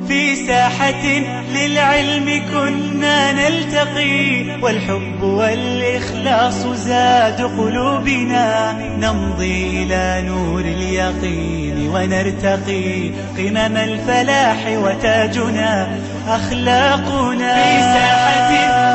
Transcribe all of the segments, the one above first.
في ساحة للعلم كنا نلتقي، والحب والإخلاص زاد قلوبنا، نمضي إلى نور اليقين ونرتقي قمم الفلاح وتاجنا أخلاقنا. في ساحة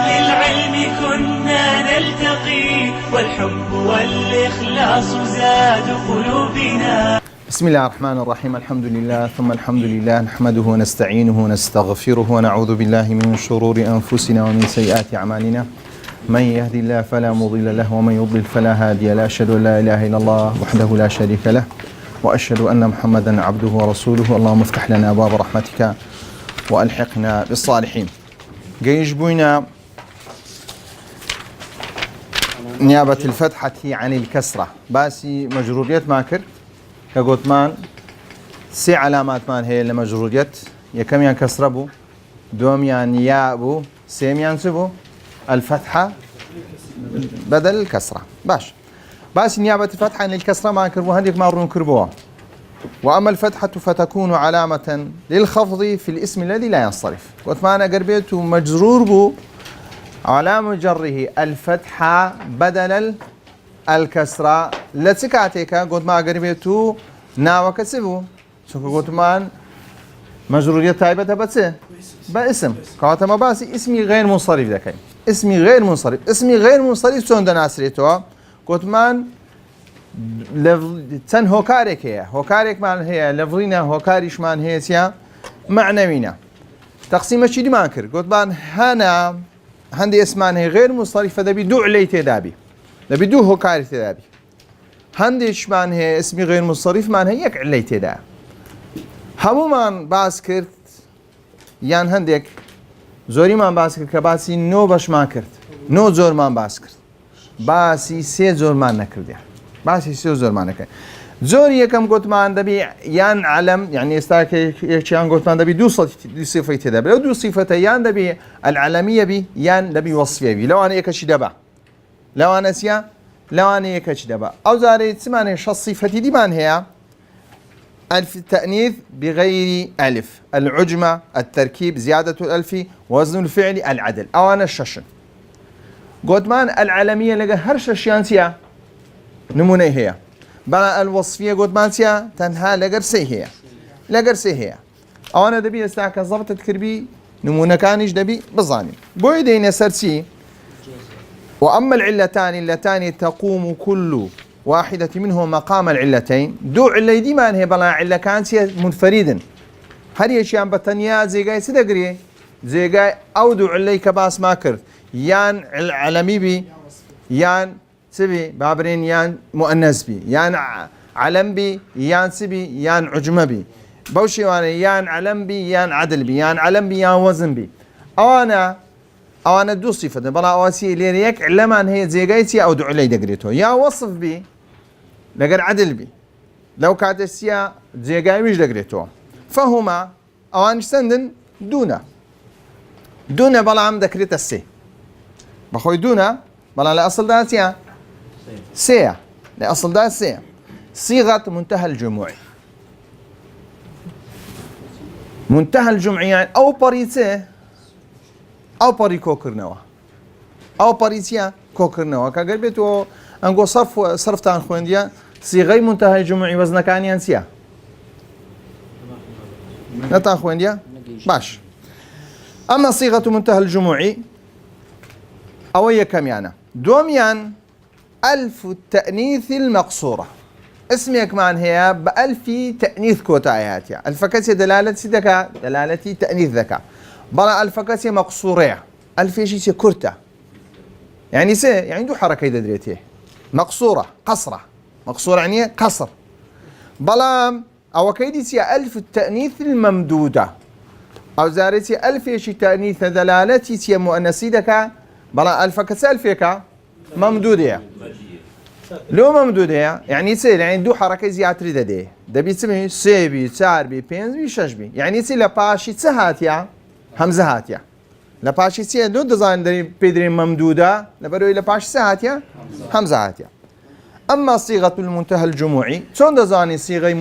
للعلم كنا نلتقي، والحب والإخلاص زاد قلوبنا. بسم الله الرحمن الرحيم. الحمد لله ثم الحمد لله، نحمده ونستعينه ونستغفره ونعوذ بالله من شرور أنفسنا ومن سيئات أعمالنا. من يهدي الله فلا مضل له ومن يضلل فلا هادي له. أشهد أن لا إله إلا الله وحده لا شريك له، وأشهد أن محمدا عبده ورسوله. اللهم افتح لنا أبواب رحمتك وألحقنا بالصالحين. جيش بوينا نيابة الفتحة عن الكسرة، باسي مجرورية ماكر كقوتمان سي علامات مان هي لمجرورية، يكميان كسرة بو، دوميان ياء بو، سيميان سبو الفتحة بدل الكسرة. باش نيابة الفتحة عن الكسرة ما كربو هنديك مارون كربوها. وأما الفتحة فتكون علامة للخفض في الاسم الذي لا ينصرف. قوتمان قربيت مجرور بو، علامة جره الفتحة بدل الكسرة لتكاتيكا. قلت ما قربيتو ناوى كسبو سوكو قلت مان مجرورية طيبة بس باسم كاتما باسي اسمي غير منصرف ذكي، اسمي غير منصرف. اسمي غير منصرف سون دناسريتو قلت مان تن هوكاريك هي هوكاريك مان هي لفظينا هوكاريش مان هي سيا معنوينا تقسيم الشيء ما كر. قلت مان هنا عندي اسمان هي غير منصرف فدبي دو علي تدابي نبي دو هوكاري تدابي. هنديش مان هي اسمي غير منصرف مان هي يك علي تدا. همو مان باس كرت يان هنديك زوري مان باس كرت كباسي نو باش ما كرت، نو زور مان باس كرت، باسي سي زور مان نكرد يعني. باسي سي زور مان نكرد. زوري يكم قلت مان دبي يان علم يعني استاك يان قلت مان دبي دو صفة تدابي. لو دو صفة يان دبي العلمية بي يان دبي وصفية بي. لو أنا يكشي دبا، لو أنا سيا، لو أنا يكش دبا. أو زاري تسمعني شخص صفتي دي من هي ألف التأنيث بغير ألف، العجمة، التركيب، زيادة الألف، وزن الفعل، العدل. أو أنا الششن قلت مان العلمية لقى هرششيان سيا نموني هي بلا الوصفية قلت مان سيا تنها لقرسي هي لقرسي هي. أو أنا دبي استاك ضبط الكربي نمونة كانش دبي بظاني بويدين سرسي. وأما العلتان اللتان تقوم كل واحدة منهما مقام العلتين. دو علة دي ما هي بلا علة كانت منفردا. هل يشيان بطنيا زيغاي سدقري زيغاي أو دو علة كباس ما كرت يان علمي بي يان سبي بابرين يان مؤنث بي يان علم بي يان سبي يان عجمة بي بوشي وانا يان علم بي يان عدل بي يان علم بي يان وزن بي. أو أنا دو صفة بلا أواسي ليريك علمان هي زيغايتي أو دو علي دقريتو يا وصف بي لقر عدل بي لو كانت السيا زيغاي مش دقريتو. فهما أوان سندن دونا بلا عم دكريت السي بخوي دونا بلا لأصل دا سيا سيا لأصل دا سيا صيغة منتهى الجموعي. منتهى الجمعي يعني أو بريتي أو بري كوكرنوا أو بريسيا كوكرنوا كقربتو أنقو صرف تان خوينديا صيغي منتهى الجمعي وزن كان ينسيا نتان خوينديا باش. أما صيغة منتهى الجمعي أو هي كم يعني دوميان ألف التأنيث المقصورة. اسمك معن هي بألف تأنيث كوتاياتيا. الفكاسية دلالة سيدكا دلالة تأنيث ذكا بلا الفكاسية مقصورية. الفيشي كرتة يعني سي يعني دو حركة دريتيه مقصورة قصرة مقصورة يعني قصر. بلا أو كيديسي ألف التأنيث الممدودة أو زارتي ألفيشي تأنيث دلالتي سي مؤنسيدك بلا الفكاسية ألفيكا ممدودة. لو ممدودة يعني سي يعني دو حركة زياتري دي دبي تسمي سي بي تار بي بينز بي شش بي يعني سي لباشي تسهاتيا همزة هاتيا لباشي سي دو دزاين دري بيدري ممدودة لبروي لباشي سهاتيا همزة هاتيا. أما صيغة المنتهى الجموعي شون دزاني صيغة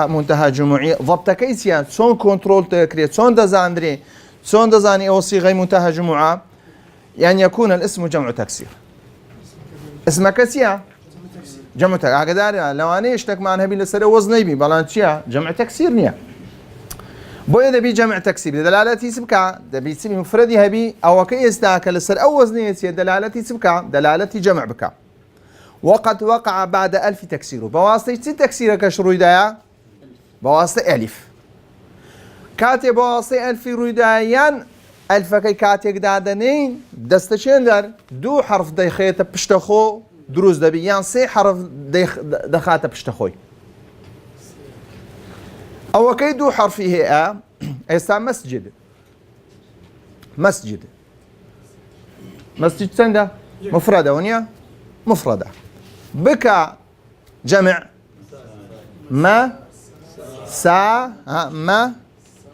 منتهى جموعي ضبط كيسيا شون كنترول تكريت شون دزاندري شون دزاني أو صيغة منتهى جموعة يعني يكون الاسم جمع تكسير اسم كسيا جمع تكسير هكذا لو أنا اشتك معنا هبي لسر وزني بي بلانشيا جمع تكسير نيا بويا دبي جمع تكسير دلالتي سبكا دبي سمي مفردي هبي أو كيس داك لسر أو وزني دلالتي سبكا دلالتي جمع بكا وقد وقع بعد ألف تكسيره بواسطة تكسير كشروي دايا بواسطة ألف كاتب بواسطة ألف رويدايان ألف كي كاتب دادنين دستشين در دو حرف ديخيت بشتخو دروز دبيان سي حرف دخات بشتخوي أو كي دو حرف هي أيسا مسجد مسجد مسجد سندا مفردة ونيا مفردة بكى جمع ما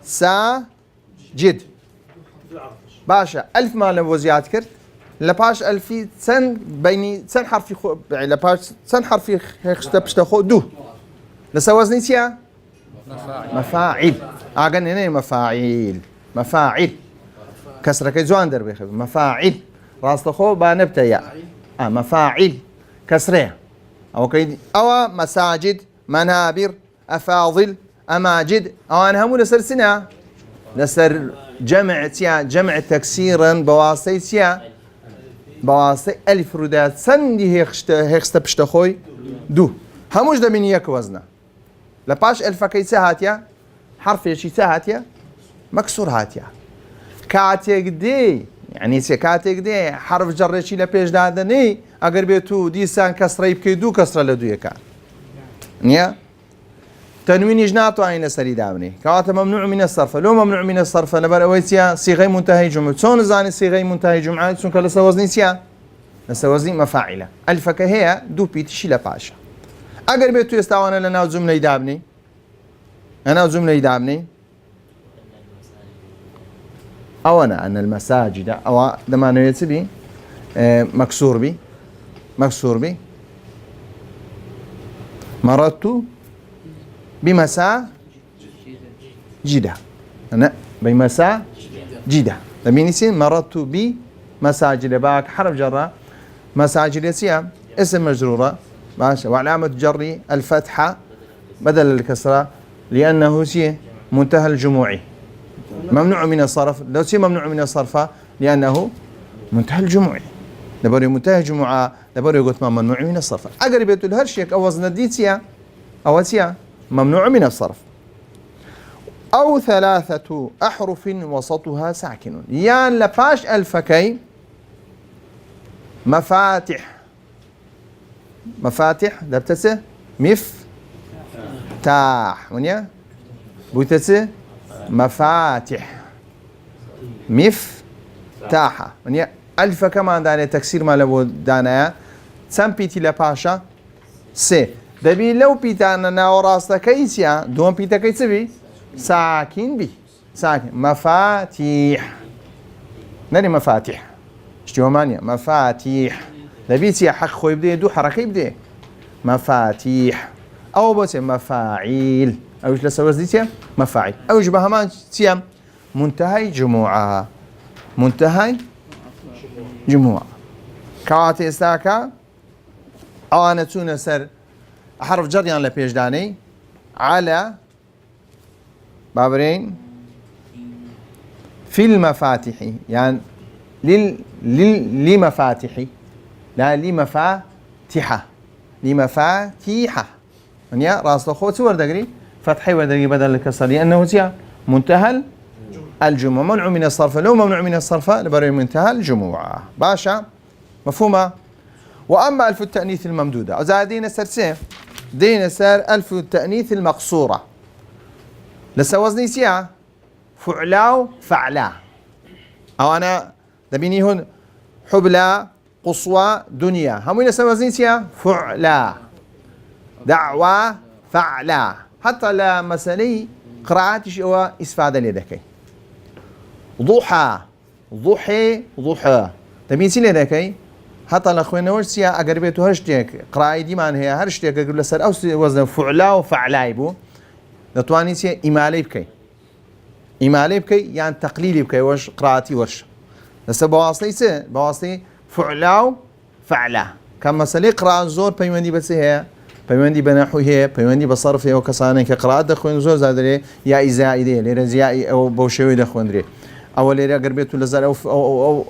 سا جد باشا ألف ما لوزيات كرت لباش ألفي سن بيني سن حرفي خو لباش سن حرفي بشتخو دو لسوازني سيا مفاعل أعجن هنا مفاعل كسر كيزوان دربي خب مفاعل راس تخو بانبتيا مفاعل كسره أو كيد أو مساجد منابر أفاضل أماجد أو أنا هم لسر سنة لسر جمع تكسيرا بواسطة بواسطة ألف ردات سندي هيخست بشتخوي دو هموش ده من يك وزنه لباش ألف كيسة هاتيا حرف يشي هاتيا مكسور هاتيا كاتيك دي يعني كاتيك دي حرف جر شي لبيش دادني اگر بيتو ديسان كسره يبكي دو كسره لدو يكا نيا تنوين جناتو عين سري دابني كواتا ممنوع من الصرف لو ممنوع من الصرف نبر اويسيا صيغه منتهى جمعه شلون زاني صيغه منتهى جمعه شلون كلا سوزني سيا نسوزني مفاعله الف كهي دو بيت شي لباشا اگر بيتو يستوانا لنا جمله دابني انا جمله دابني او ان المساجد او دما يتبي مكسور بي مررت بمساجد أنا بمساجد لمين مررت بمساجد باك حرف جرة مساجد يسيا اسم مجرورة ماشي وعلامة جري الفتحة بدل الكسرة لأنه سي منتهى الجموعي ممنوع من الصرف لو سي ممنوع من الصرف لأنه منتهى الجموعي لبري منتهى جمعة لبري قلت ما ممنوع من الصرف أقرب الهرشيك أو وزن الديتيا أو سيا ممنوع من الصرف أو 3 أحرف وسطها ساكن يان لباش الفكي مفاتح دبتسه مفتاح ونيا بوتسه مفاتح مفتاحة ونيا ألف كمان داني تكسير ما لو دانا سام بيتي لباشا سي دبي لو بيتانا ناوراستا كيسيا دوم بيتا كيسبي ساكن بي ساكن مفاتيح ناني مفاتيح اشتيو مانيا مفاتيح دبي سيا حق خوي بدي دو حركة يبدي مفاتيح أو بس مفاعيل أو إيش لسوز دي سيا مفاعيل أو إيش بهمان سيا منتهى جموعة منتهى جموعة كواتي استاكا أنا تون سر حرف جريان لبيش داني على بابرين في المفاتيح يعني لمفاتيح لا لمفاتيحة يعني راس الخوت وردقري فتحي وردقري بدل الكسر لأنه سيا منتهى الجموع منع من الصرف لو ممنوع من الصرف لبري منتهى الجموع باشا مفهومة وأما ألف التأنيث الممدودة وزادين سر دين سر ألف التأنيث المقصورة لسه وزني سيا فعلا فعلا أو أنا دبيني هون حبلى قصوى دنيا هم لسه وزني سيا فعلا دعوة فعلا حتى لا مسألة قراءات أو إسفادة لدكي ضحى ضحى ضحى تبين سيل لدكي حتى لە خوێنەوەش چیە ئەگەر بێت و هەر شتێک قڕایی دیمان هەیە هەر شتێکە لەسەر ئەو وەزنە فعلا و فعلای بوو دەتوانیت چیە ئیمالەی بکەیت ئیمالەی بکەیت یان تەقلیلی بکەیت وەش قڕاتی وەرش لەسەر بەواستەی چ بەواستەی فعلا و فعلا کە مەسەلەی قڕات زۆر پەیوەندی بە چ هەیە پەیوەندی بە نەحوی هەیە پەیوەندی بە سەرف هەیە و کەسانێک کە قڕات دەخوێن زۆر زیادرێ یای زائیدەیە لێرە زیایی ئەوە بەو شێوەی دەخوێندرێ ئەوە لێرە ئەگەر بێت و لەسەر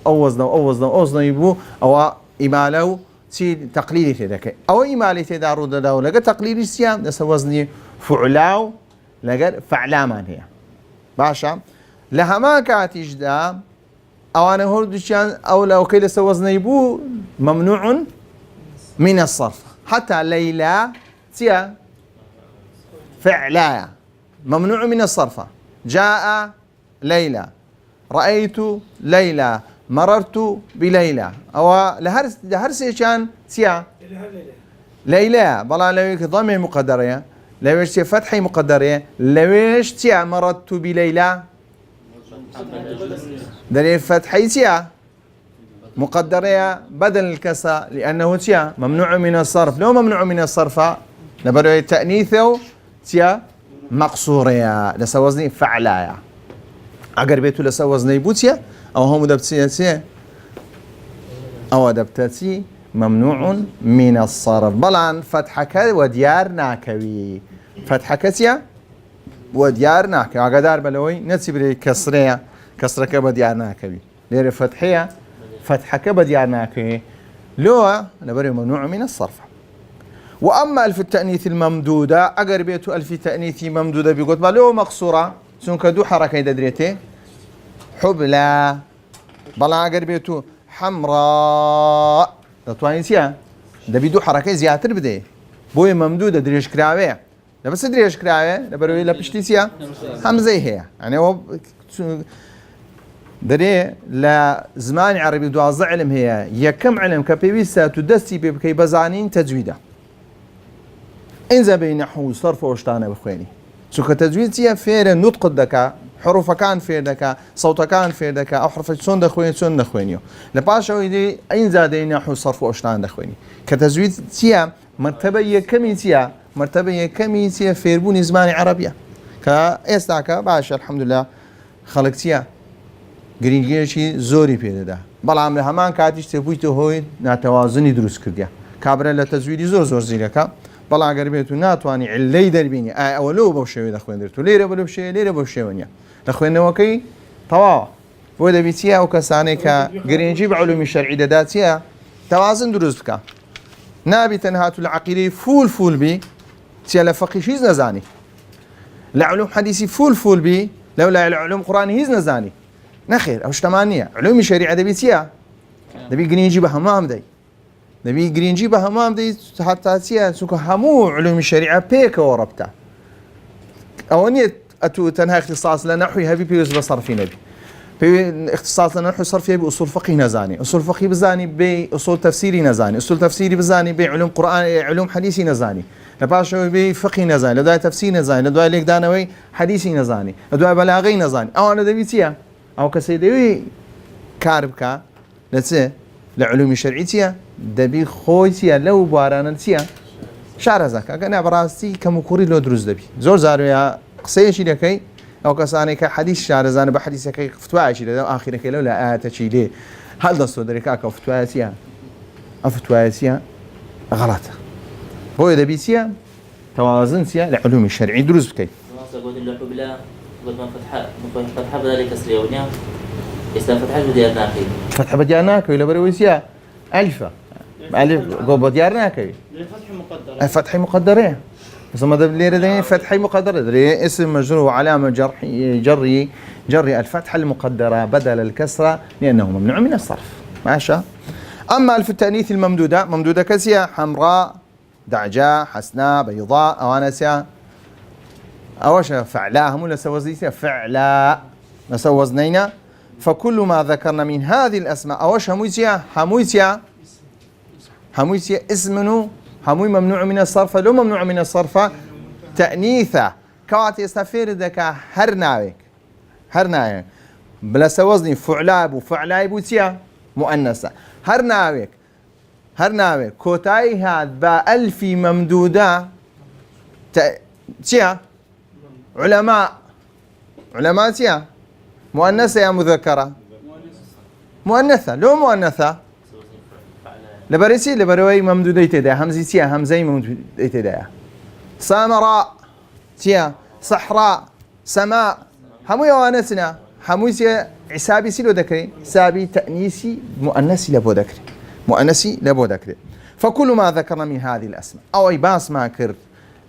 ئەو وەزنە بوو ئەوە ئیمالە و چی تەقلیلی تێ دەکەیت ئەوە ئیمالی تێدا ڕوودەدا و لەگە تەقلیلی چیان لەسەر وەزنی فعلا و لەگەر فعلامان هەیە باشە لە هەمان کاتیشدا ئەوانە هەردووچیان ئەو لەوکەی لەسەر وەزنەی بوو ممنوع من الصرف حتى ليلى تيا فعلايا ممنوع من الصرف جاء ليلى رأيت ليلى مررت بليلى أو لهر سيشان تيا ليلى بلا لويك ضمه مقدرة لويش تيا فتحي مقدرة لويش تيا مررت بليلى دليل فتحي تيا مقدرة بدل الكسر لأنه تيا ممنوع من الصرف لو ممنوع من الصرف نبرو تأنيثه تيا مقصورية لسوزني فعلايا أقر بيتو لسوزني بوتيا أو هم دبتسي أو دبتسي ممنوع من الصرف بلان فتحك وديار ناكوي فتحك تيا وديار ناكوي أقدار بلوي نتسبري كسرية كسرك بديار ناكوي ليري فتحية فتحك بدياناك لو نبري ممنوع من الصرف وأما ألف التأنيث الممدودة أقربيت ألف تأنيث ممدودة بيقول لو مقصورة سنك دو حركة دريتي حبلى بلا أقربيتو حمراء تطوانيتيا ده بيدو حركة زيادة بدي بوي ممدودة دريش كراوي لا بس دريش كراوي نبري لا بشتيتيا همزة هي يعني هو دري لا زمان عربي دوازع علم هي يكم علم كبيويسا تدستي بكي بزانين تجويدا انزا بين نحو صرف واشتانا بخويني سو كتجويد هي فير نطق دكا حروف كان فير دكا صوت كان فير دكا او حرف سون دخوين سون دخوينيو لباشا ويدي انزا دي نحو صرف واشتانا دخويني كتجويد هي مرتبه يكمي هي مرتبه يكمي هي فيربون زمان عربيه كاستاكا باشا الحمد لله خلقتيها گرنگیشی زۆری پێدەدا بەڵام لە هەمان کاتیش تێبوویتە هۆی ناتەوازنی دروست کردیا کابرا لە تەزویری زۆر زیرەکە بەڵام ئەگەر بێت و ناتوانانی علەی دەربینی ئایا ئەوە لەو بەو شێوەی دەخوێنرێت و لێرە بەو شێوە لێرە بەو شێوە نیە لە خوێندنەوەکەی تەواوە بۆ دەبێت چیە ئەو کەسانێک کە گرنگی بە عولومی شەرعی دەدات چیە تەوازن دروست بکە نابی تەنها تو لە عەقیدەی فول بی چیە لە فەقیش هیچ نەزانی لە عولوم حەدیسی فول بی لەولای لە عولوم قورئانی هیچ نەزانی نخير أو شتمانية علوم الشريعة دبي تيا دبي جرينجي بهمام دي دبي جرينجي بهمام دي حتى تيا سوك همو علوم الشريعة بيك وربطة أونية أتو تنها اختصاص لنحوي هبي بيوز بصرفي نبي في اختصاص لنحو صرفي بأصول فقه نزاني أصول فقه بزاني بأصول تفسيري نزاني أصول تفسيري بزاني بعلوم قرآن علوم حديثي نزاني لباشو بفقه نزاني لدواء تفسير نزاني لدواء ليك دانوي حديثي نزاني لدواء بلاغي نزاني أو أنا دبي تيا أو كسيدوي كاربكا لسه لعلوم شرعيتيا دبي خويتيا لو بارانتيا شعر زكا كان براسي كمكوري لو دروز دبي زور زاريا قصيشي لكي أو كساني كحديث شعر زان بحديث كي فتواشي لو آخر كي لو لا آتشي ليه هل دستو دريكا كفتواسيا أفتواسيا غلط هو دبيتيا توازنتيا لعلوم الشرعي دروز بكي فتحة بدل كسرية ونيا إسلام فتحة بديارناكي فتحة بديارناكي ولا برويسيا ألفا ألف جو بديارناكي فتحة مقدرة بس ما دبلير ده فتحة مقدرة ده اسم مجرور علامة جري الفتحة المقدرة بدل الكسرة لأنه ممنوع من الصرف ماشى أما ألف التأنيث ممدودة كسية حمراء دعجاء حسناء بيضاء أوانسيا أوش فعلا هم لسوزنينا فعلا لسوزنينا فكل ما ذكرنا من هذه الأسماء أوش همويتيا اسمه هموي ممنوع من الصرف لو ممنوع من الصرف تأنيثا كواتي يستفير ذكا هرناويك بلا سوزني فعلاب وفعلاي بوتيا مؤنثة هرناويك هەر ناوێ کۆتایی هات بە ئەلفی مەمدودە چییە؟ علەما چییە؟ مؤنثە یا مذەکەرە؟ مؤنثە لۆ مؤنثە لەبەرەی چی لەبەرەوەی مەمدودەی تێدایە هەمزی چییە؟ هەمزەی مەمدودەی تێدایە سامەڕا چییە؟ سەحرا سەما هەمووی ئەوانە چنە؟ هەمووی چێ حسابی چی لۆ دەکرێت؟ حسابی تەئنیسی مؤنثی لە بۆ دەکرێت مؤنثی لە بۆ دەکرێت فكل ما ذكرنا من هذه الأسماء أو أي باس ما كرد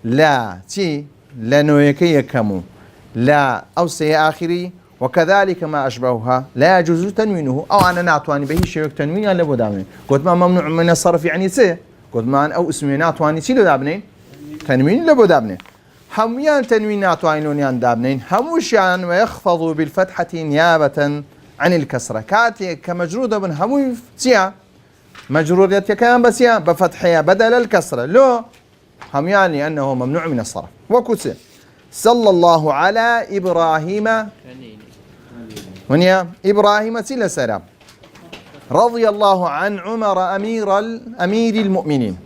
لا تي لا نويكي كمو لا أو سي آخري وكذلك ما أشبهها لا يجوز تنوينه أو أنا نعطواني به شيء تنوين على بودامين قلت ما ممنوع من الصرف يعني سي قلت ما أو اسمي نعطواني سي لدابنين تنوين لبودابنين هميان تنوين نعطواني لونيان دابنين هموشان ويخفض بالفتحة نيابة عن الكسرة كاتي كمجرودة من هموي سيا مجرورية كان بس يا بفتحها بدل الكسرة لو هم يعني أنه ممنوع من الصرف وكسر صلى الله على إبراهيم ونيا إبراهيم سيل سلام رضي الله عن عمر أمير المؤمنين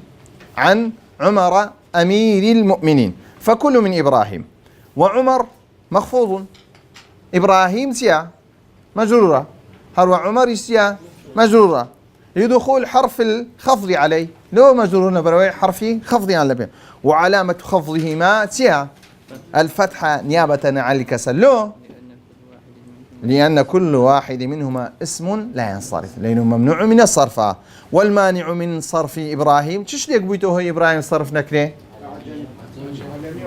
عن عمر أمير المؤمنين فكل من إبراهيم وعمر مخفوض إبراهيم سيا مجرورة هو عمر سيا مجرورة لدخول حرف الخفض عليه لو مجرور بروي حرفي خفض على به وعلامة خفضه ما تيا الفتحة نيابة عن الكسر لو لأن كل واحد منهما اسم لا ينصرف لأنه ممنوع من الصرف والمانع من صرف إبراهيم تش ليك بيته إبراهيم صرف نكره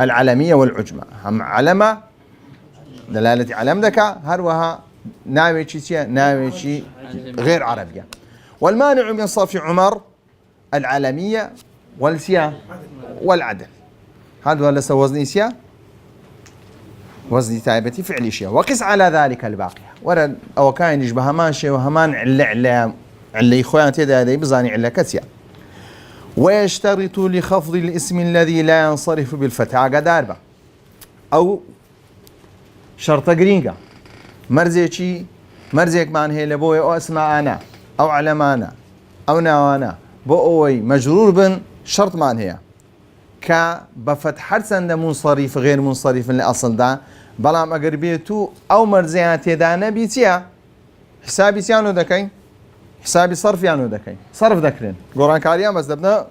العلمية والعجمة هم علمة دلالة علم ذكاء هروها ناوي شيء ناوي شيء غير عربية والمانع من صرف عمر العلمية والسيا والعدل هذا ولا وزني سيا وزني تايبتي فعلي شيء وقس على ذلك الباقية ورا أو كان يشبه همان شيء وهمان علة إخوان تدا بزاني علة كسيا ويشترط لخفض الاسم الذي لا ينصرف بالفتحة قداربة أو شرط جرينجا مرزيك مان هي لبوي أو اسمع أنا أو علمانا أو نوانا بأوي مجرور بن شرط مان هي كبفتح حرسن منصرف غير منصرف لأصل ده بلام أجر بيتو أو مرزيات يدانا بيتيا حسابي سيانو دكين حسابي صرف يانو دكين صرف دكرين قرآن كاريان بس دبنا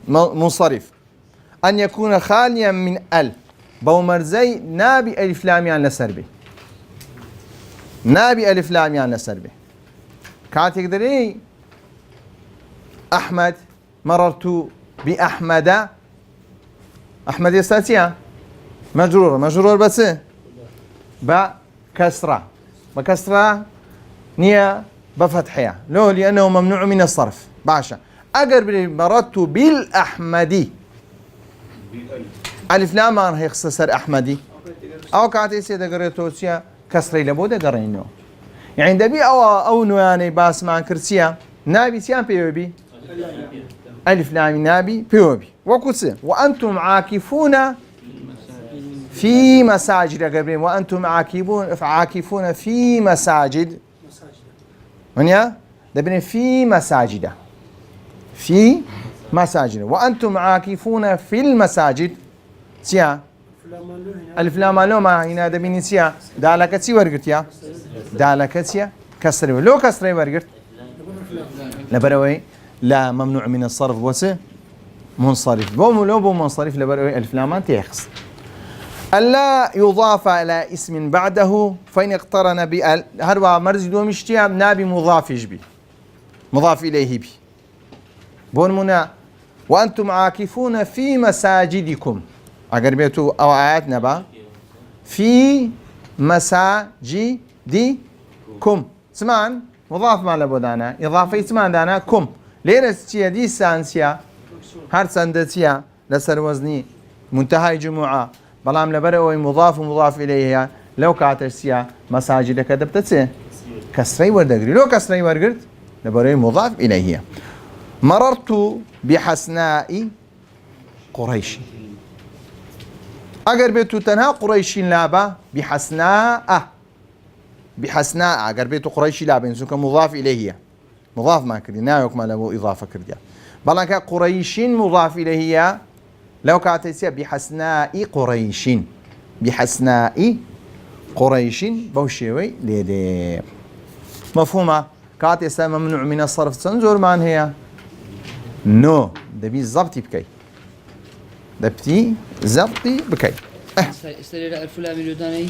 منصرف أن يكون خاليا من ال بو مرزي نابي ألف لاميان لسربي نابي ألف لاميان لسربي كاتك دري أحمد مررت بأحمد أحمد يستاتيا مجرور بس بكسرة نية بفتحية لو لأنه ممنوع من الصرف باشا أقرب مررت بالأحمدي ألف لام هي اختصار أحمدي أو كاتي سيدا قريتوسيا كسري لبودا قرينو يعني دبي أو نواني باس مع كرسيا نابي سيان بيوبي ألف لام نابي بيوبي وكسر وأنتم عاكفون في مساجد قبل وأنتم عاكفون في مساجد منيا دبني في مساجد وأنتم عاكفون في المساجد سيا ألف لام ما هنا دبني سيا دالكتي ورقت يا دالكتي كسر لو كسر ورقت لبروي لا ممنوع من الصرف وس منصرف بو منصرف لبروي ألف لام تيخص ألا يضاف إلى اسم بعده فإن اقترن بأل هروا مرز دوم اشتيا نابي مضاف إليه بي بون منا وأنتم عاكفون في مساجدكم أقربيتو أو آيات نبا في مساجدكم سمان مضاف ما لبودانا إضافة سمان دانا كم ليرستيا دي سانسيا هر سندتيا لسر وزني منتهى جمعة بلام لبروي مضاف إليه لو كاترسيا مساجد كدبتسي كسري وردقري لو كسري ورقرت لبروي مضاف إليه مررت بحسناء قريش أقر بيتو تنها قريش لابا بحسناء أقر بيتو قريش لابا ينسوك مضاف إليه مضاف ما كردي ناوك ما لبو إضافة كردي بلانك قريش مضاف إليه لو كاتيسيا بحسناء قريش بحسناء قريش بوشيوي ليدي مفهومة كاتيسيا ممنوع من الصرف تنزور مان هي نو دبي الزبطي بكي دبتي زبطي بكي استريد الفلام اليوداني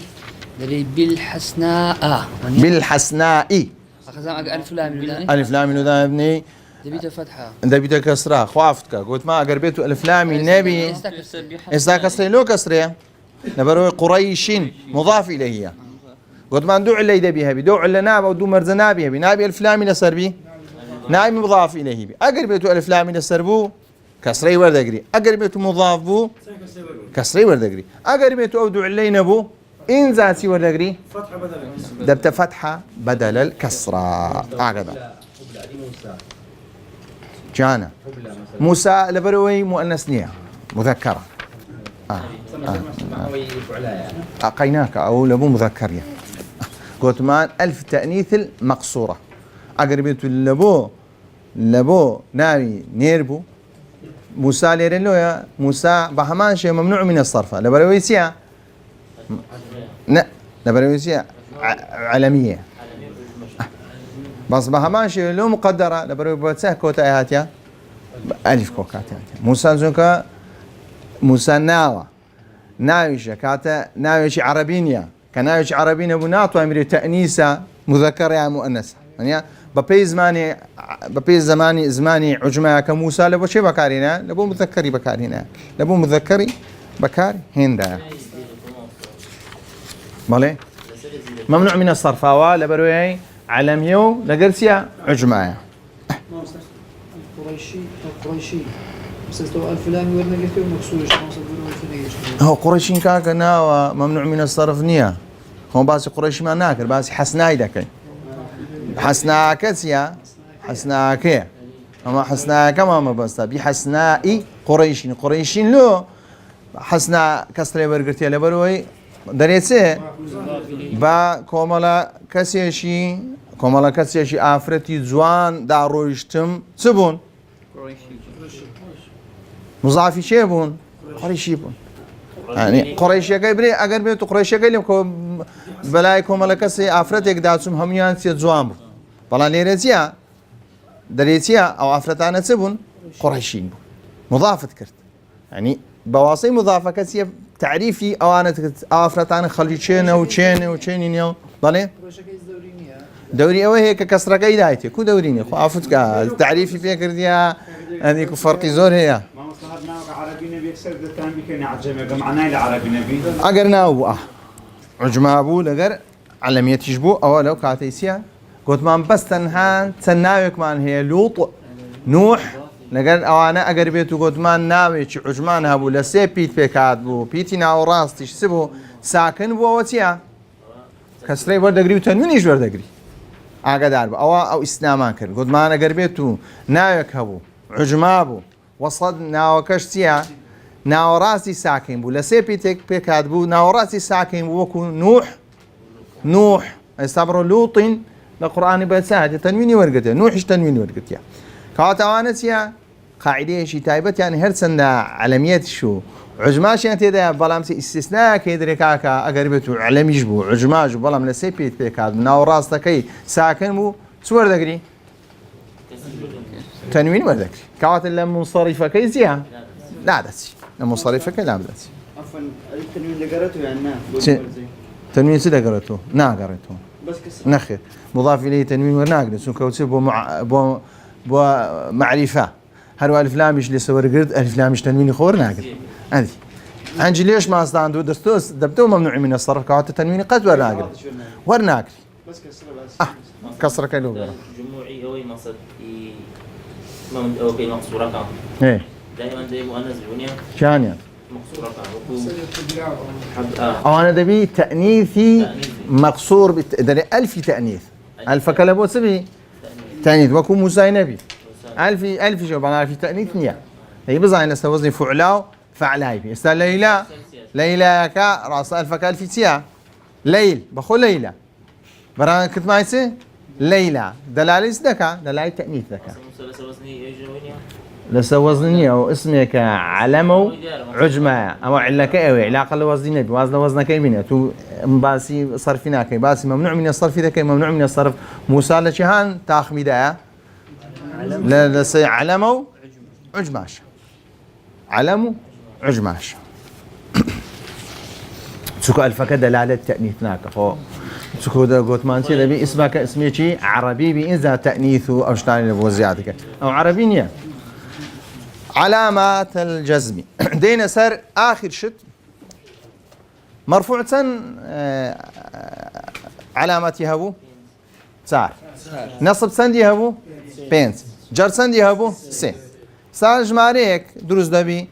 دري بالحسناء بالحسناء أخذنا الفلام اليوداني ألف لام اليوداني ابني دبيت فتحة دبيت كسرة خوافتك قلت ما قربيت ألف لام النبي إذا كسري لو كسري نبروي قريش مضاف إليه قلت ما ندوع اللي دبيها بدوع اللي ناب أو دو مرزنا بها بنابي ألف لام لسربي نائب مضاف إليه بي أقربيت ألف لام لسربو كسري وردقري أقربيت مضاف بو كسري وردقري أقربيت أو دوع اللي نبو إن زاسي وردقري دبت فتحة بدل الكسرة هكذا جانا موسى لبروي مؤنث نية مذكرة أقيناك أو لبو مذكرية قلت مان ألف تأنيث المقصورة أقربيت لبو ناوي نيربو موسى ليرلو يا موسى بهمان شيء ممنوع من الصرف لبروي سيا لا لبروي سيا علمية بس بهمان شيء لو مقدرة لبروي بوتسه كوتا هاتيا ألف كوكاتيا موسى زوكا موسى ناوي شكاتا ناوي شي عربينيا كناوي شي عربينيا بناطو أمري تأنيسة مذكرة يا مؤنثة يعني ببي زماني عجمة كموسى لبو شي بكارينا لبو مذكري بكارينا لبو مذكري بكاري هندا مالي ممنوع من الصرف لبروي علميو لقرسيا عجمة قريشي مسلسل الفلامي ورنا قلت له مكسورش هو قريشين كاكنا وممنوع من الصرف نية هو باسي قريش ما ناكر باسي حسناي دكاي حسناكسيا حسناكيا أما حسناك ما بس بحسناء قريشين لو حسنا كسر برقرتي لبروي دريتسه با كومالا كسيشي آفرتي زوان دارويشتم سبون مضاعفي شي بون قريشي بون يعني قريشي كايبري اگر بيتو قريشي كايلم بلاي كومالا كسي آفرتك داتسم هميان سي زوان بو بلا ليرتيا دريتيا او آفرتانا سبون قريشين بون مضافة كرت يعني بواصي مضافة كسي تعريفي اوانت آفرتانا خليتشينا وتشينينيو بلي دوري اوه هيك كسرة قيدايتي كو دوريني خو عفتك تعريفي فيها كرديا هذيك فرق زور هي ما مصلحتنا عربي نبي يكسر دتان بكنا عجمة بمعنى العربي نبي اقرنا ابو عجمة ابو لقر علمية تجبو او لو كاتيسيا قلت ما بس تنهان تناوك مان هي لوط نوح لقر اوانا اقر بيتو قلت ما ناويش عجمان هبو لسي بيت بيكات بو بيتنا او راستيش سبو ساكن بو وتيا كسري وردقري وتنوينيش وردقري اقدر او اسلامان كر قلت ما انا قربيتو ناوك هبو عجمابو وصد ناوكش تيا ناوراسي ساكن بو لسيبيتك بيكاد بو ناوراسي ساكن بو وكو نوح استبرو لوط القرآن بساعد تنويني ورقته نوحش تنويني ورقته كاتوانسيا قاعدة شي تايبت يعني هرسن علميات شو عجماش يعني تدا بلامسي استثناء كيدري كاكا اقربتو علميش بو عجماج بلام لسيبيت بيكاد ناوراسي ساكن بو سور دقري تنوين ولا ذكري كوات المنصرفة كيزيها لا دسي المنصرفة كي لا بدسي عفوا التنوين اللي قرأته يعني تنوين سيدا قرأته نا قرأته بس كسر نخير مضاف إليه تنوين ورناقل سون كوتسي بو معرفة هرو ألف لامش اللي سوى قرد ألف لامش تنوين خور ناقل هذه عنجي ليش ما استعندو دستوس دبتو ممنوع من الصرف كوات التنوين قد ورناقل بس كسر بس كسر كيلو قرأ جموعي أوي مقصد ما أو كي مقصورة كان ايه دائما زي مؤنث الدنيا شان يعني مقصورة كان أو أنا دبي تأنيثي مقصور دري ألف تأنيث ألف كلبو سبي تأنيث وكو موسى نبي ألف شو بنا ألف تأنيث نيا هي بزاين استوزني فعلاو فعلاي بي است ليلى كا راس ألف كألف تيا ليل بخو ليلى برا كنت معي سي ليلى دلاليس دكا دلالي تأنيث دكا مثلث وزني ايش وينيا لسوزنية واسمك علمو عجمة أو علك أوي علاقة لوزني نبي وزنك يبينه تو باسي صرفنا كي باسي ممنوع من الصرف ذا كي ممنوع من الصرف موسى لشهان تاخميدا لسي علمو عجماش علمو عجماش سكو الفك دلالة تأنيث ناك هو سكو ده قلت ما نسي لبي اسمك اسمي شيء عربي بإنزا تأنيث أو شتاني لبوزياتك أو عربينيا علامات الجزم دينا سر آخر شت مرفوع سن علاماتي هبو سار نصب سندي هبو بينس جر سندي هبو سي سار جماريك دروز دبي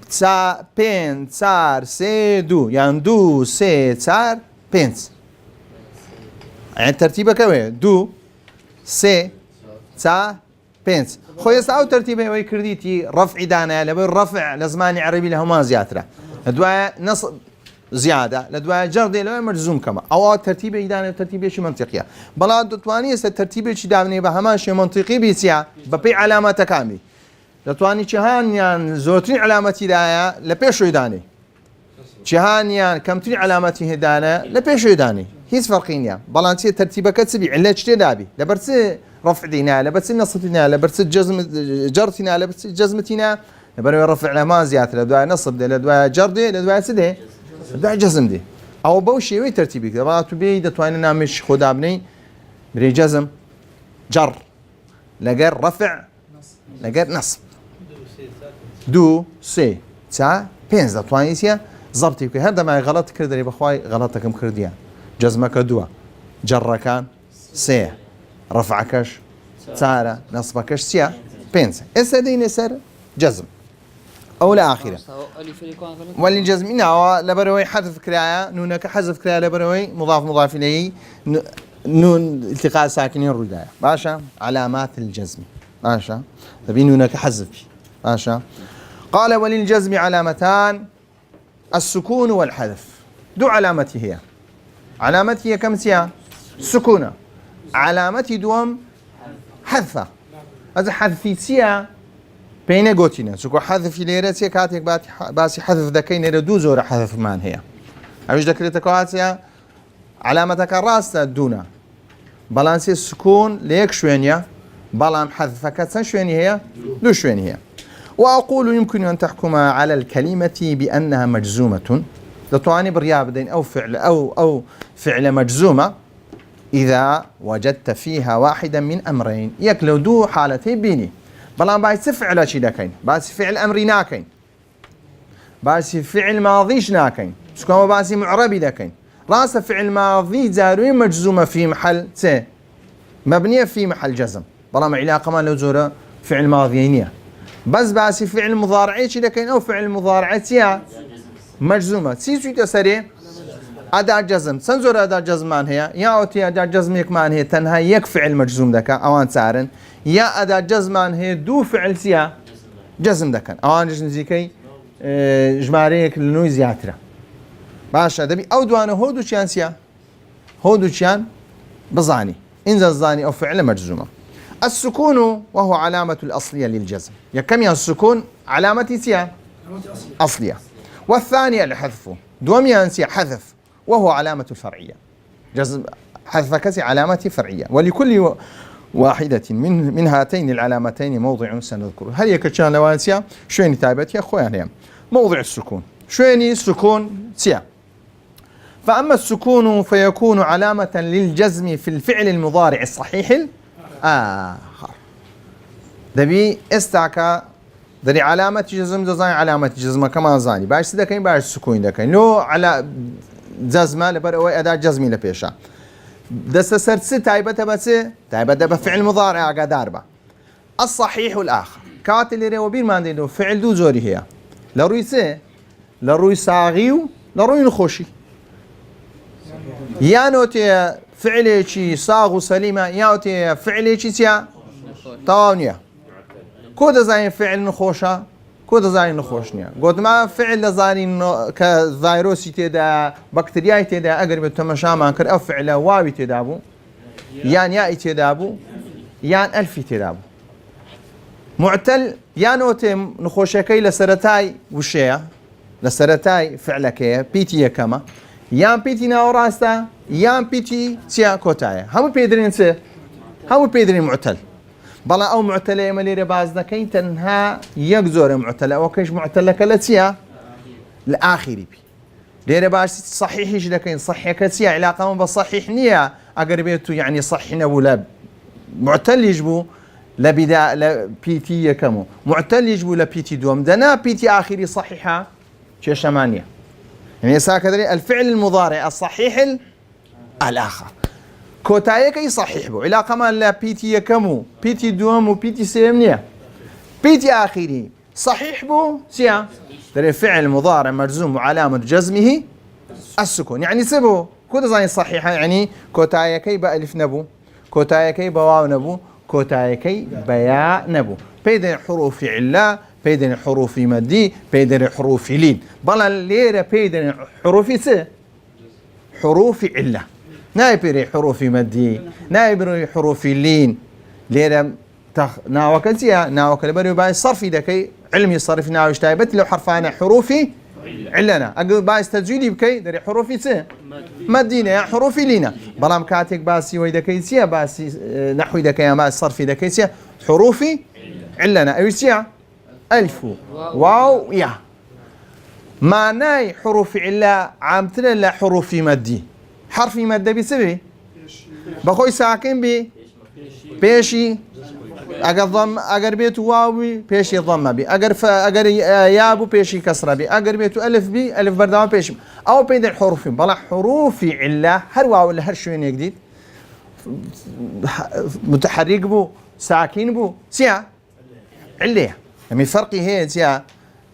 سا بين سار سي دو يعني دو سي سار بينس يعني ترتيبه كوي دو سي سار بينس خويس او ترتيبه وي كرديتي رفع دانا لبي الرفع لزماني عربي له ما زياتره لدواء نصب زياده لدواء جردي لو مجزوم كما او ترتيبه دانا ترتيبه شي منطقيه بلا دواني ترتيبه شي داوني بهما شي منطقي بيسيا ببي علامات كامل لتواني شهان يعني زوتين علامتي دايا لبيشو داني شهان يعني كمتين علامتي هدانا لبيشو داني هيس فرقين بلانسي ترتيبه كتسبي علاج تدابي لبرس رفع دينا لبس نصبنا لبس جزم جرتنا لبس جزمتنا لبروا رفع لما زيادة لدواء نصب ده لدواء جردي لدواء سده لدواء جزم دي أو بوشي وي ترتيبي كذا بقى تبي دتواني نامش خدا بني بري جزم جر لقر رفع لقر نصب دو سي تا بينز دتواني سيا ضبطي كذا هذا ما غلط كردري بخواي غلطكم كرديا جزمك دوا جر كان سي رفعكش سارة نصبكش سيا بينس اسدين سر جزم او لا اخره واللي جزم انه لبروي حذف كرايه نونك حذف كرايه لبروي مضاف اليه نون التقاء ساكنين الردايه باشا علامات الجزم باشا تبي نونك حذف باشا قال وللجزم علامتان السكون والحذف دو علامتي هي علامتي هي كم سيا سكونه علامتي دوم حذفة هذا حذفي سيا بين قوتنا سكو حذفي ليرة سيا كاتك باسي حذف ذكي نيرة دو زور حذف مان هي عوش ذكرتك واسيا علامتك الراس دونا بالانسي السكون ليك شوينيا بلام حذفك سن شويني هي دو شويني هي وأقول يمكن أن تحكم على الكلمة بأنها مجزومة لطواني بريابدين أو فعل مجزومة إذا وجدت فيها واحدا من أمرين يكلو دو حالتين بيني بلان بايس فعل شي داكين بايس فعل أمري ناكين بايس فعل ماضيش ناكين سكوما بايس معربي داكين راس فعل ماضي زاروي مجزومة في محل ت مبنية في محل جزم بلان علاقة ما لو زورة فعل ماضيينية بس بايس فعل مضارعي شي داكين أو فعل مضارعتيا مجزومة سيسوي تسري أداة جزم سنزور أداة جزمان هي يا أوتي أداة جزم يكمان هي تنها يك فعل مجزوم دكا أوان سارن يا أداة جزمان هي دو فعل سيا جزم دكا أوان جزم زيكي جماريك لنوي زياترة باشا دبي أو دوانه هودو شان سيا هودو شان بزاني إنزل الزاني أو فعل مجزومة السكون وهو علامة الأصلية للجزم يا كم يا السكون علامة سيا أصلية والثانية الحذف دوم ينسي حذف وهو علامة فرعية جزم حذف كسي علامة فرعية ولكل واحدة من هاتين العلامتين موضع سنذكره هل يكتشان لوانسيا شويني تايبت يا أخوان هي موضع السكون شويني السكون سيا فأما السكون فيكون علامة للجزم في الفعل المضارع الصحيح الآخر دبي استعكا دري علامة جزم دزاين علامة جزمة كمان زاني باش سدكين باش سكون دكين لو على جزمة لبروي أداة جزمي لبيشا دست سرت تايبة بس تايبة بفعل مضارع قدار با الصحيح الآخر كاتل اللي وبير ما عنده فعل دو زوري هي لروي سي لروي ساغيو لروي نخوشي يا نوتي فعل شي صاغ سليمة يا نوتي فعل شي سيا طاونيا كود زين فعل نخوشة كود زين نخوشنيا قد ما فعل زين كفيروس تدا بكتيريا تدا أقرب التمشى ما كر أو فعل واوي تدابو يان ياء تدابو يان ألف تدابو معتل يان أوتم نخوشكي لسرتاي وشيا لسرتاي فعلك بيتي كما يان بيتي ناوراستا يان بيتي سيا كوتايا هم بيدرين سي هم بيدرين معتل بلا أو معتلة مليرة بازنا كين تنها يجزور معتلة وكيش معتلة كلتيا الآخري بي ليرة باش صحيحش لكن صحيح كتيا علاقة من بصحيح نية أقربيته يعني صحينا ولا معتل يجبو لبدا لبيتي كمو معتل يجبو لبيتي دوم دنا بيتي آخري صحيحة شيء شمانية يعني ساكدري الفعل المضارع الصحيح الآخر كوتايك اي صحيح بو علاقه ما لا بيتي كمو بيتي دوم وبيتي سيمنيه بيتي اخيري صحيح بو سيا ترى فعل مضارع مجزوم وعلامه جزمه السكون يعني سبو كود زين صحيحه يعني كوتايك بالف نبو كوتايك بواو نبو كوتايك بياء نبو بيدن حروف عله بيدن حروف مدي بيدن حروف لين بلا ليره بيدن حروف س حروف عله نايبري حروف مدي نايبري حروف لين ليرة ناوكلتيا ناوكل بري باي صرفي دكي علمي صرف ناو اشتايبت لو حرفانا حروفي علنا اقل باي تسجيلي بكي دري حروفي س مدينه يا حروفي لينا بلام كاتك باسي ويدكي سيا باسي نحوي دكي ما صرفي دكي سيا حروفي علنا ايسيا الف واو يا معناي حروف علا عامتنا لا حروف مدي حرف مادة بسبب بخوي ساكن بي بيشي اگر ضم اگر بيت واوي بيشي ضم بي اگر يابو بيشي كسره بي اگر بيت الف بي الف بردام بيشي او بين الحروف بلا حروف عله هر واو ولا هر شويه جديد متحرك بو ساكن بو سيا عليه يعني فرقي هي سيا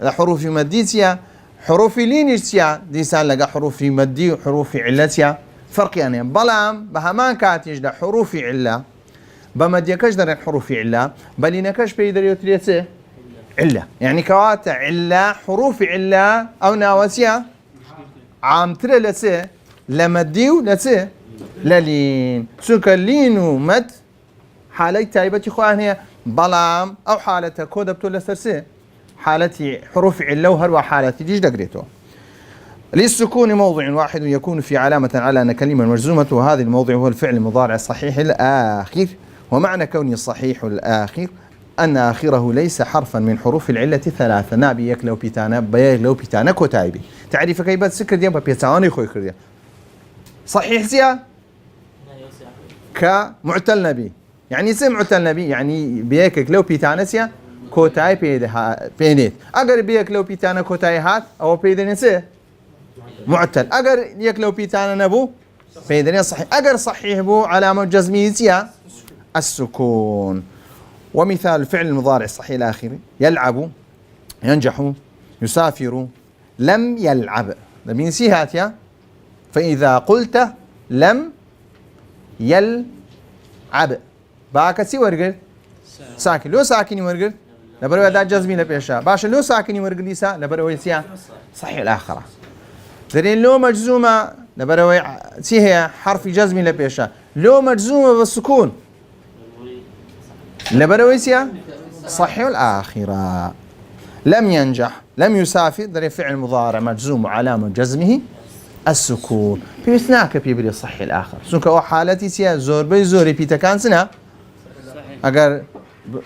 حروف ماديه سيا حروف لين سيا دي سال لقى حروف مدي وحروف عله سيا فرق يعني بلام بهمان كاتيج ده حروف عله بمدي كاش در حروف عله بل نكاش بيدر يتريته عله يعني كوات عله حروف عله او ناوسيا عام ترى لسه لمديو لسه للين سكلين ومد حالي تايبتي خوان هي بلام او حالته كودبتو لسرسه حالتي حروف عله وهروا حالتي ديش دقريتو للسكون موضع واحد يكون في علامة على أن كلمة مجزومة وهذا الموضع هو الفعل المضارع الصحيح الآخر ومعنى كونه الصحيح الآخر أن آخره ليس حرفا من حروف العلة ثلاثة نابي يكلو بيتانا بيكلو بيتانا كوتايبي تعريف كيف سكر ديما بيتاواني خوي كرديا صحيح سيا كمعتل نبي يعني سي معتل نبي يعني بيكلو بيتانا سيا كوتاي بينيت أجر بيكلو بيتانا كوتاي هات أو بيدنسي معتل اگر يك لو بيتانا نبو بيدرين صحيح اگر صحيح بو علامه جزميه السكون ومثال الفعل المضارع الصحيح الاخير يلعب ينجح يسافر لم يلعب لمين سيهات يا فاذا قلت لم يلعب باكسي ورقل ساكن لو ساكن ورقل لبرو اداه جزمي لبيشا باش لو ساكن ورقل ليسا لبرو يسيا صحيح الاخره درين لو مجزومة لبروي سي هي حرف جزم لبيشا لو مجزومة بالسكون لبروي سي صحيح الآخرة لم ينجح لم يسافر درين فعل مضارع مجزوم وعلامة جزمه السكون في اثناء بيبري صحيح الآخر سنك أو حالتي سي زور بي زوري بيتا كان سنة أجر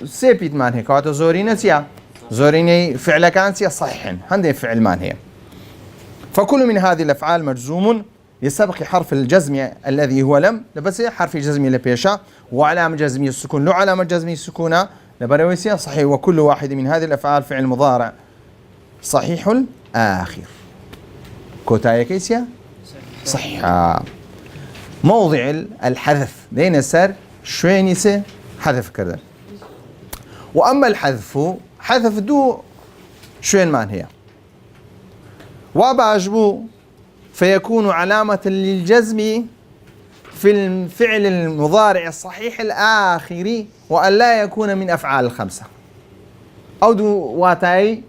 سي بيت مان هيك واتو زورينا سي زوريني فعل كان سي صحيح هندي فعل مان هي فكل من هذه الأفعال مجزوم يسبق حرف الجزم الذي هو لم بس حرف الجزم لبيشا وعلامة جزمية السكون لو علامة جزمية السكون لبرويسيا صحيح وكل واحد من هذه الأفعال فعل مضارع صحيح الآخر كوتايا كيسيا صحيح موضع الحذف دين السر شوينيسي حذف كذا وأما الحذف حذف دو شوين مان هي وبعجبو فيكون علامة للجزم في الفعل المضارع الصحيح الآخر وأن لا يكون من أفعال الخمسة أو دو واتاي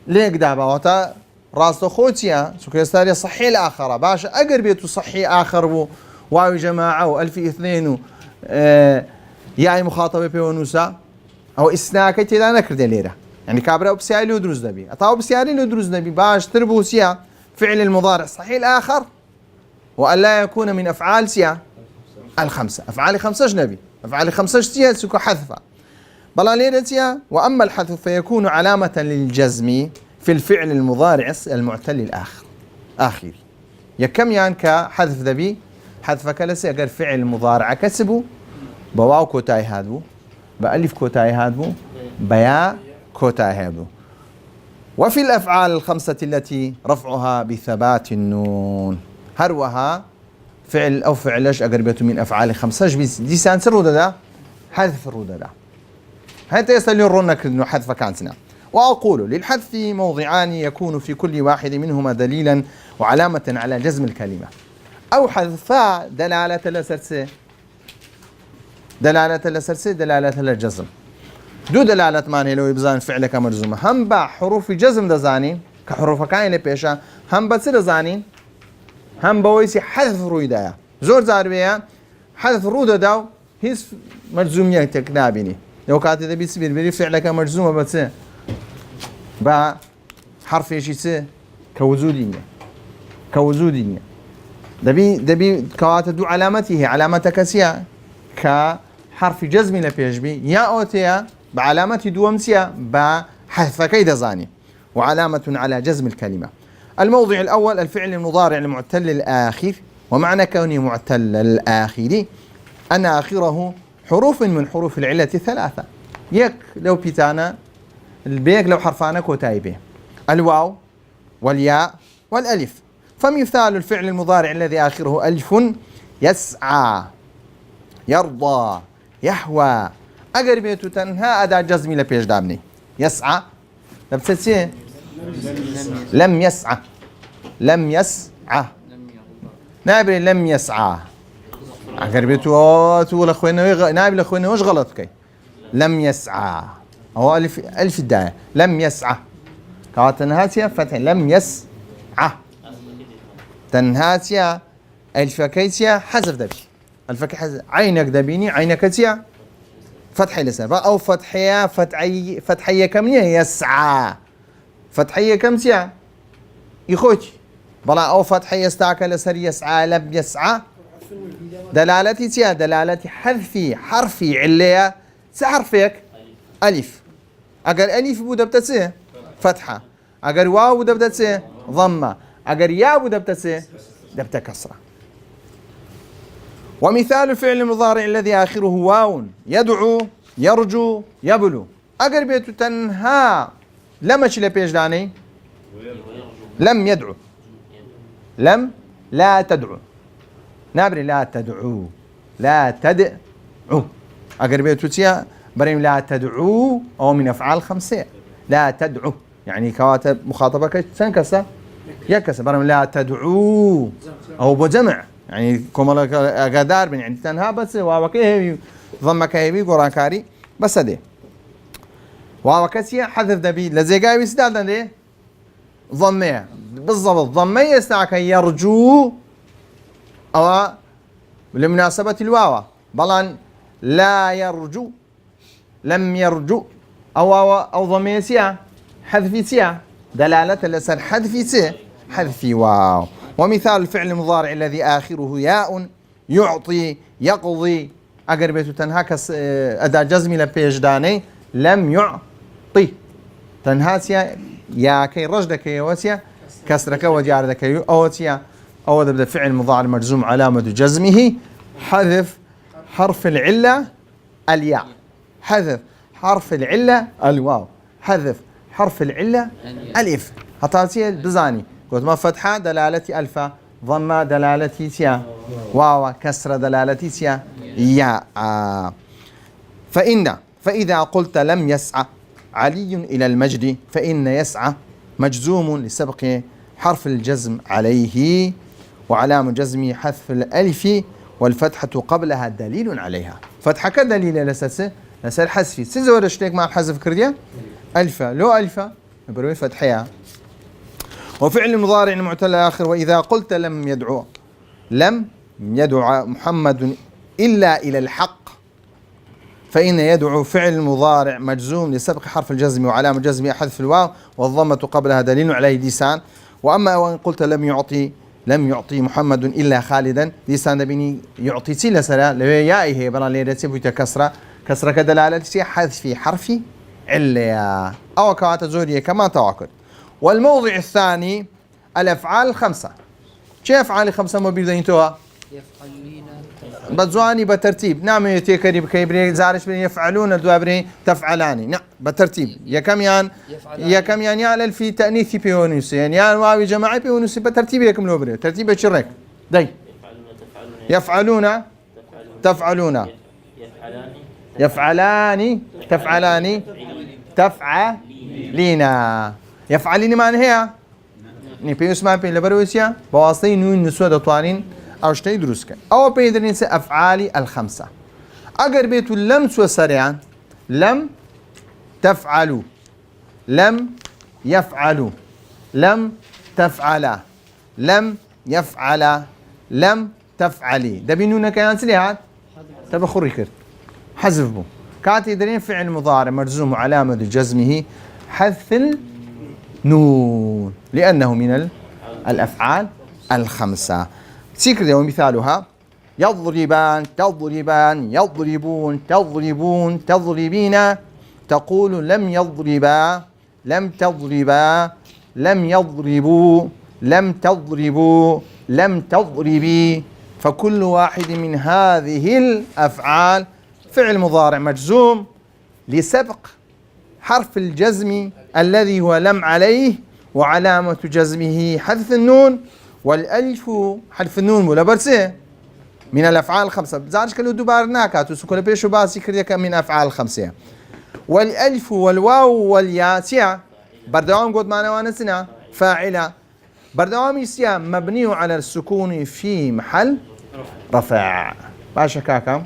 ليك دابا واتا راستو خوتيا سكريستاريا صحيح الآخر باش أقربيتو صحيح آخر بو واو جماعة وألف اثنين یای مخاطبە پێوە نووسە ئەو ئیسناکەی تێدا نەکردێ لێرە يعني كابرا بسياري له دروز دبي أطاو بسياري له دروز دبي باش تربو سيا فعل المضارع صحيح الآخر وأن لا يكون من أفعال سيا الخمسة أفعال خمسة أجنبي أفعال خمسة سيا سكو حذفا بلا ليرة سيا وأما الحذف فيكون علامة للجزم في الفعل المضارع المعتل الآخر آخر يكم يعني كحذف ذبي حذف كلسي أجر فعل مضارع كسبه بواو كوتاي هادو بألف كوتاي هادو بيا كوتاي هادو وفي الأفعال الخمسة التي رفعها بثبات النون هروها فعل أو فعلش أقربته من أفعال خمسة دي سانسر رودا حذف الرودا حتى يستلون إنه حذف كانتنا وأقول للحذف موضعان يكون في كل واحد منهما دليلا وعلامة على جزم الكلمة أو حذفا دلالة لسرسة دلالة للجزم دو دلالة معنى لو يبزان فعلك مرزومة هم با حروف جزم دزانين كحروف كاين لبيشا هم بس دزانين هم بويسي حذف رويدا زور زاربيا حذف رودا داو هيس مرزومية تكنابيني لو كاتي دبي سبيل بري فعلك مرزومة بس با حرف يشي كوجودية دبي كوات دو علامته علامة كسيا كحرف جزم لبيجبي يا أوتيا بعلامة دومسيا بحذف كيد زاني وعلامة على جزم الكلمة. الموضع الأول الفعل المضارع المعتل الآخر ومعنى كونه معتل الآخر أن آخره حروف من حروف العلة ثلاثة يك لو بيتانا البيك لو حرفانا كوتايبه الواو والياء والألف فمثال الفعل المضارع الذي آخره ألف يسعى يرضى يحوى أقربيت تنهى أداة جزمي لبيش دامني يسعى لبتسي لم يسعى نابل لم يسعى أقربيت تقول أخوينا نابل أخوينا وش غلط كي لم يسعى هو ألف الداية لم يسعى كانت تنهاتيا فتح لم يسعى تنهاتيا الفكيتيا حذف دبي الفكي حذف عينك دبيني عينك تيا فتحي لسان أو فتحية كمية يسعى فتحية كم تيا يخوش بلا أو فتحية استعك لسر يسعى لم يسعى دلالتي تيا دلالتي حذفي حرفي عليا سحرفك ألف أجر ألف بودا بتسي فتحة أجر واو بودا بتسي ضمة أجر يا بودا بتسي دبت كسرة ومثال الفعل المضارع الذي آخره واو يدعو يرجو يبلو أقربيت تنهى لما شل بيج داني لم يدعو لم لا تدعو نابري لا تدعو لا تدعو أقربيت تيا بريم لا تدعو أو من أفعال خمسة لا تدعو يعني كواتب مخاطبك تنكسر يكسر بريم لا تدعو أو بجمع يعني كمالك أقدار بين عند تنها بس ووكيه ضمك هيبي قران كاري بس ده ووكسيا حذف دبي لزيقاي بيسدال ده ضميه بالضبط ضميه يستعك يرجو أو لمناسبة الواو بلان لا يرجو لم يرجو أو ضميه سيا حذف سيا دلالة لسان حذف سيا حذف واو ومثال الفعل المضارع الذي آخره ياء يعطي يقضي أقربيت تنهاكس أداة جزمي لبيج داني لم يعطي تنهاسيا يا كي رجدك يوسيا كسرك وجاردك يوسيا أو ذا فعل مضارع مجزوم علامة جزمه حذف حرف العلة الياء حذف حرف العلة الواو حذف حرف العلة الإف هطاسيا بزاني قلت ما فتحة دلالتي ألفا ضمة دلالتي سيا واو كسر دلالتي سيا يا فإذا قلت لم يسعى علي إلى المجد فإن يسعى مجزوم لسبق حرف الجزم عليه وعلام جزم حذف الألف والفتحة قبلها دليل عليها فتحة كدليل لسه حذفي سيزور اشتيك مع الحذف كرديا ألفا لو ألفا بروي فتحيها وفعل المضارع المعتل الآخر وإذا قلت لم يدعو محمد إلا إلى الحق فإن يدعو فعل مضارع مجزوم لسبق حرف الجزم وعلامة جزمه حذف الواو والضمة قبلها دليل عليه ديسان. وأما وإن قلت لم يعطي محمد إلا خالدا ديسان دبيني يعطي تيلا سلا لويائه برا ليدتي بيت كسرة كدلالة حذف في حرف علة أو كوات زورية كما توكل. والموضع الثاني الأفعال الخمسة. كيف أفعال الخمسة ما بيبدأينتوها؟ يفعلين بزواني بترتيب نعم يتكري بكيبري زارش بين يفعلون دوابري تفعلاني نعم بترتيب يا كم يعني على في تأنيث بيونس يعني واو جماعي بيونس بترتيب يكم لوبري ترتيب شرك داي يفعلون تفعلون يفعلان تفعلين يفعلين معنى هي ني بيوس ما بين لبروسيا بواسطة نون نسوة دطوانين أو شيء دروسك أو بيدرين أفعالي الخمسة أجر بيت لم سريعا لم تفعلوا لم يفعلوا لم تفعلا لم يفعلا لم تفعلي دبينونا كيان سليهات تبخري كرت حذف بو كاتي درين فعل مضارع مرزوم علامة جزمه حذف النون لأنه من الأفعال الخمسة. سيكر ومثالها يضربان تضربان يضربون تضربون تضربين تقول لم يضربا لم تضربا لم يضربوا لم تضربوا لم تضربي. فكل واحد من هذه الأفعال فعل مضارع مجزوم لسبق حرف الجزم الذي هو لم عليه وعلامة جزمه حذف النون والألف حرف النون ولا برسه من الأفعال الخمسة بزارش كلو دوبار ناكات وسكول بيشو باسي كريك من أفعال الخمسة. والألف والواو والياء بردوام قد معنا وانسنا فاعلة بردوام يسيا مبني على السكون في محل رفع باشا كاكا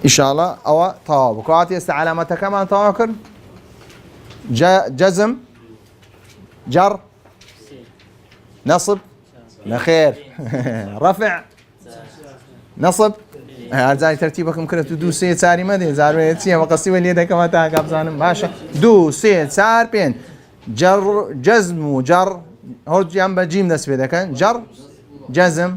إن شاء الله أو طواب وكواتي علامة كمان تواكر جزم جر نصب لخير رفع نصب هذا ترتيبكم كره دو سي ساري ما دي زار سي مقصي وليده كما تا قبزان باشا دو سي سار بين جر جزم جر هرج جنب جيم نسبه ده كان جر جزم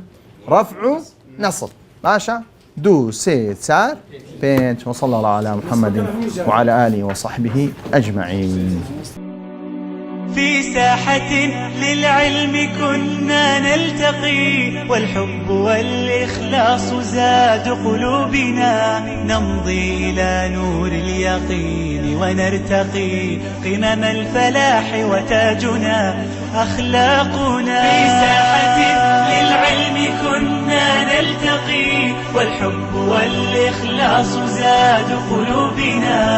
رفع نصب باشا دو سي سار بين وصلى الله على محمد وعلى اله وصحبه اجمعين. في ساحة للعلم كنا نلتقي والحب والإخلاص زاد قلوبنا نمضي إلى نور اليقين ونرتقي قمم الفلاح وتاجنا أخلاقنا. في ساحة للعلم كنا نلتقي والحب والإخلاص زاد قلوبنا